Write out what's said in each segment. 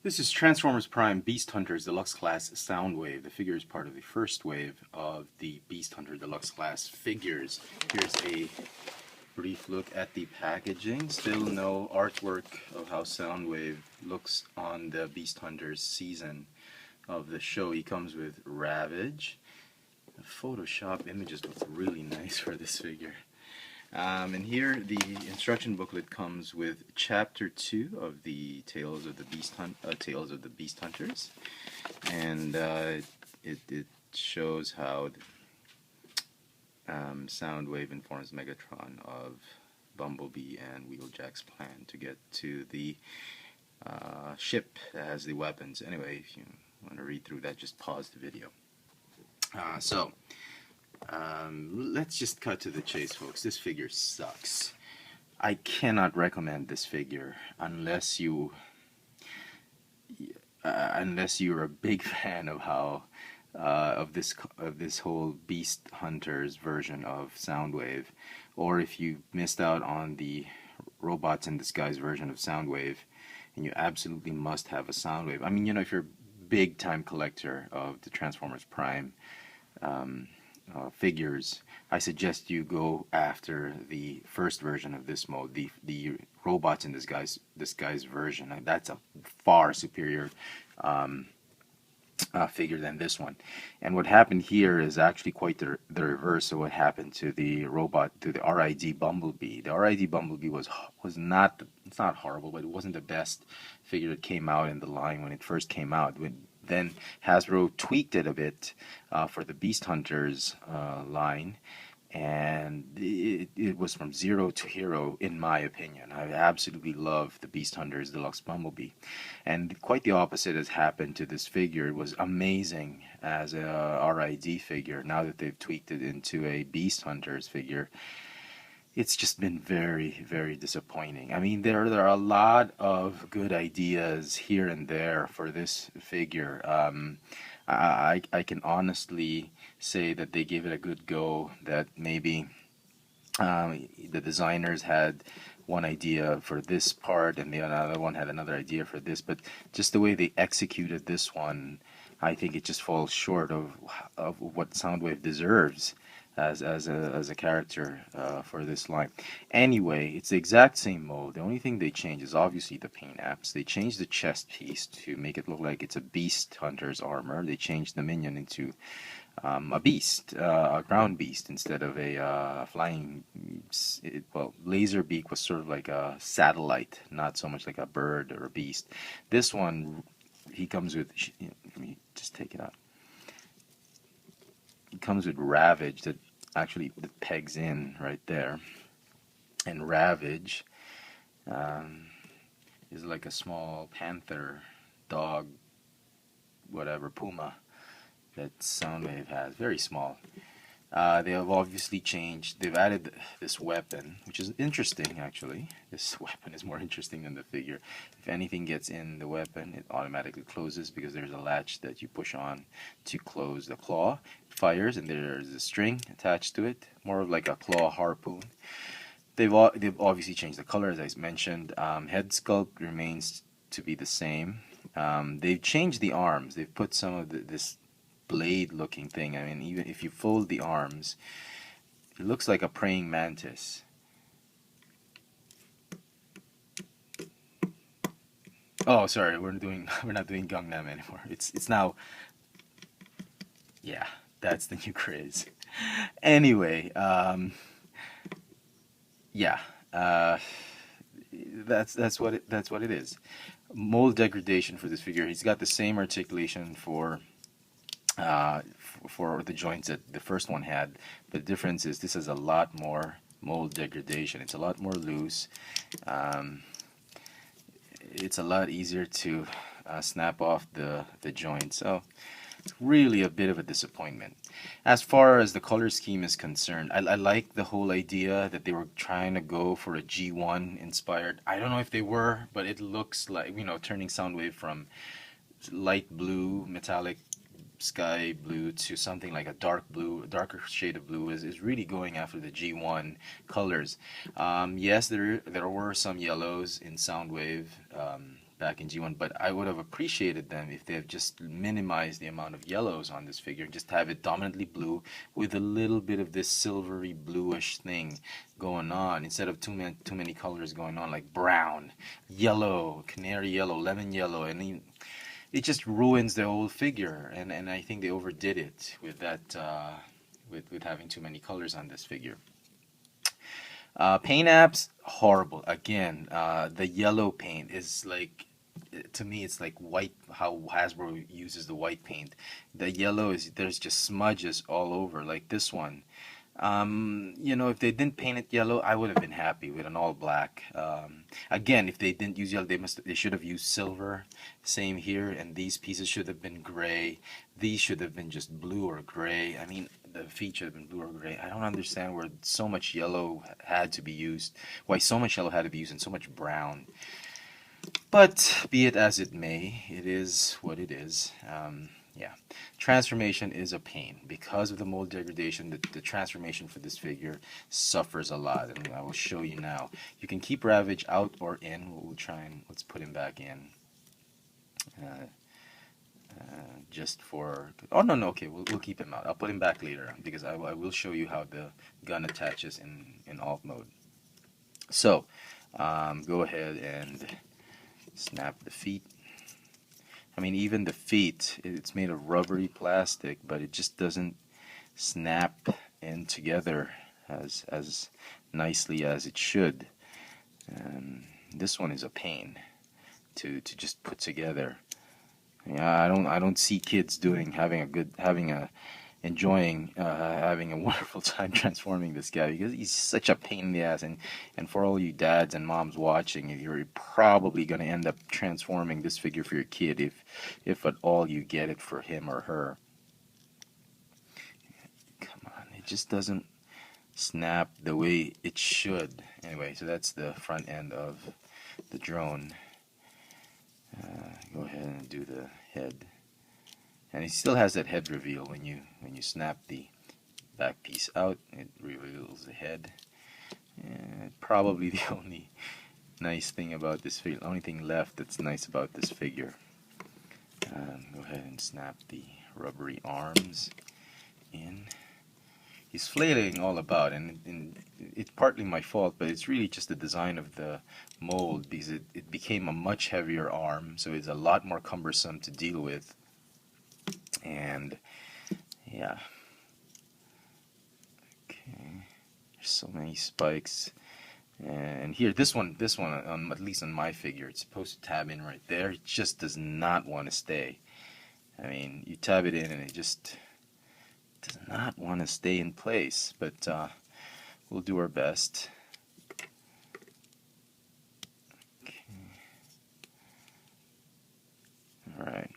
This is Transformers Prime Beast Hunters Deluxe Class Soundwave. The figure is part of the first wave of the Beast Hunter Deluxe Class figures. Here's a brief look at the packaging. Still no artwork of how Soundwave looks on the Beast Hunters season of the show. He comes with Ravage. The Photoshop images look really nice for this figure. And here the instruction booklet comes with Chapter 2 of the Tales of the Beast Hunters, and it shows how Soundwave informs Megatron of Bumblebee and Wheeljack's plan to get to the ship that has the weapons. Anyway, if you want to read through that, just pause the video. Let's just cut to the chase, folks. This figure sucks. I cannot recommend this figure unless you're a big fan of how of this whole Beast Hunters version of Soundwave, or if you missed out on the Robots in Disguise version of Soundwave, and you absolutely must have a Soundwave. I mean, you know, if you're a big time collector of the Transformers Prime figures, I suggest you go after the first version of this mode, the Robots in Disguise version. That's a far superior figure than this one. And what happened here is actually quite the reverse of what happened to the RID Bumblebee. The RID Bumblebee was not, it's not horrible, but it wasn't the best figure that came out in the line when it first came out. Then Hasbro tweaked it a bit for the Beast Hunters line, and it was from zero to hero, in my opinion. I absolutely love the Beast Hunters Deluxe Bumblebee, and quite the opposite has happened to this figure. It was amazing as a RID figure. Now that they've tweaked it into a Beast Hunters figure, it's just been very, very disappointing. I mean, there are a lot of good ideas here and there for this figure. I can honestly say that they gave it a good go, that maybe the designers had one idea for this part and the other one had another idea for this, but just the way they executed this one, I think it just falls short of what Soundwave deserves as a character for this line. Anyway, it's the exact same mold. The only thing they changed is obviously the paint apps. They changed the chest piece to make it look like it's a Beast Hunter's armor. They changed the minion into a beast, a ground beast, instead of a flying. Well, Laserbeak was sort of like a satellite, not so much like a bird or a beast. This one, he comes with. Let me just take it out. It comes with Ravage that actually pegs in right there, and Ravage is like a small panther, dog, whatever, puma that Soundwave has. Very small. They have obviously changed. They've added this weapon, which is interesting actually. This weapon is more interesting than the figure. If anything gets in the weapon, it automatically closes because there's a latch that you push on to close the claw. It fires, and there's a string attached to it, more of like a claw harpoon. They've obviously changed the color, as I mentioned. Head sculpt remains to be the same. They've changed the arms. They've put some of this blade looking thing. I mean, even if you fold the arms, it looks like a praying mantis. Oh, sorry, we're not doing Gangnam anymore. It's now, yeah, that's the new craze. Anyway, yeah, that's what it is. Mold degradation for this figure. He's got the same articulation for the joints that the first one had, but the difference is this has a lot more mold degradation. It's a lot more loose. It's a lot easier to snap off the joints, so it's really a bit of a disappointment. As far as the color scheme is concerned, I like the whole idea that they were trying to go for a G1 inspired. I don't know if they were, but it looks like, you know, turning Soundwave from light blue, metallic sky blue to something like a dark blue, a darker shade of blue is really going after the G1 colors. Yes, there were some yellows in Soundwave, back in G1, but I would have appreciated them if they have just minimized the amount of yellows on this figure and just have it dominantly blue with a little bit of this silvery bluish thing going on instead of too many colors going on, like brown, yellow, canary yellow, lemon yellow, and it just ruins the whole figure. And I think they overdid it with that, with having too many colors on this figure. Paint apps, horrible. Again, the yellow paint is like, to me, it's like white, how Hasbro uses the white paint. The yellow is, there's just smudges all over, like this one. You know, if they didn't paint it yellow, I would have been happy with an all black. Again, if they didn't use yellow, they should have used silver. Same here, and these pieces should have been gray. These should have been just blue or gray. I mean, the feet should have been blue or gray. I don't understand where so much yellow had to be used. Why so much yellow had to be used and so much brown. But be it as it may, it is what it is. Yeah, transformation is a pain because of the mold degradation. The transformation for this figure suffers a lot, and I will show you now. You can keep Ravage out or in. We'll try and let's put him back in. Just for, oh no, okay, we'll keep him out. I'll put him back later because I will show you how the gun attaches in alt mode. So go ahead and snap the feet. I mean, even the feet, it's made of rubbery plastic, but it just doesn't snap in together as nicely as it should. This one is a pain to just put together. Yeah, I don't see kids having a wonderful time transforming this guy, because he's such a pain in the ass. And for all you dads and moms watching, you're probably going to end up transforming this figure for your kid if at all you get it for him or her. Come on, it just doesn't snap the way it should. Anyway, so that's the front end of the drone. Go ahead and do the head. And it still has that head reveal when you snap the back piece out. It reveals the head. And probably the only nice thing about this figure, the only thing left that's nice about this figure. Go ahead and snap the rubbery arms in. He's flailing all about, and it's partly my fault, but it's really just the design of the mold, because it became a much heavier arm, so it's a lot more cumbersome to deal with. And yeah, okay, there's so many spikes. And here, this one at least on my figure, it's supposed to tab in right there. It just does not want to stay. I mean, you tab it in and it just does not want to stay in place, but we'll do our best. Okay. Alright,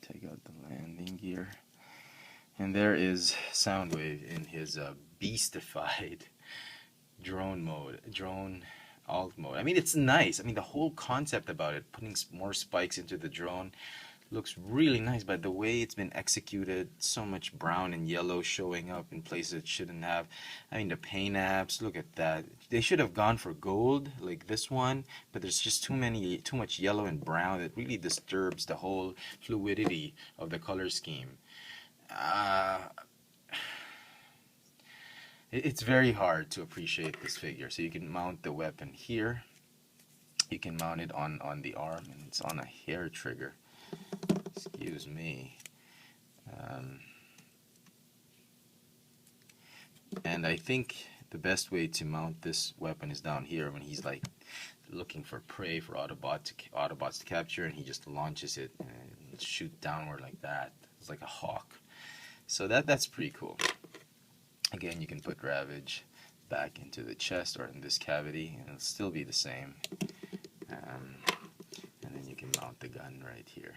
take out the landing gear. And there is Soundwave in his beastified drone alt mode. I mean, it's nice. I mean, the whole concept about it, putting more spikes into the drone, looks really nice, but the way it's been executed, so much brown and yellow showing up in places it shouldn't have. I mean, the paint apps, look at that. They should have gone for gold like this one, but there's just too much yellow and brown that really disturbs the whole fluidity of the color scheme. It's very hard to appreciate this figure. So you can mount the weapon here. You can mount it on the arm, and it's on a hair trigger. Excuse me. And I think the best way to mount this weapon is down here when he's like looking for prey for Autobots to capture, and he just launches it and shoots downward like that. It's like a hawk. So that's pretty cool. Again, you can put Ravage back into the chest or in this cavity, and it'll still be the same. And then you can mount the gun right here.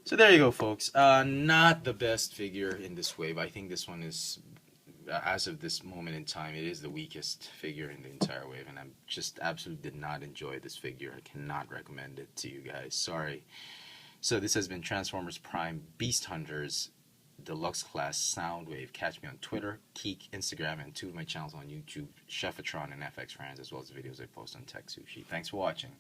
So there you go, folks. Not the best figure in this wave. I think this one is, as of this moment in time, it is the weakest figure in the entire wave, and I just absolutely did not enjoy this figure. I cannot recommend it to you guys. Sorry. So this has been Transformers Prime Beast Hunters Deluxe Class Soundwave. Catch me on Twitter, Keek, Instagram, and two of my channels on YouTube, Chefatron and FX Friends, as well as the videos I post on Tech Sushi. Thanks for watching.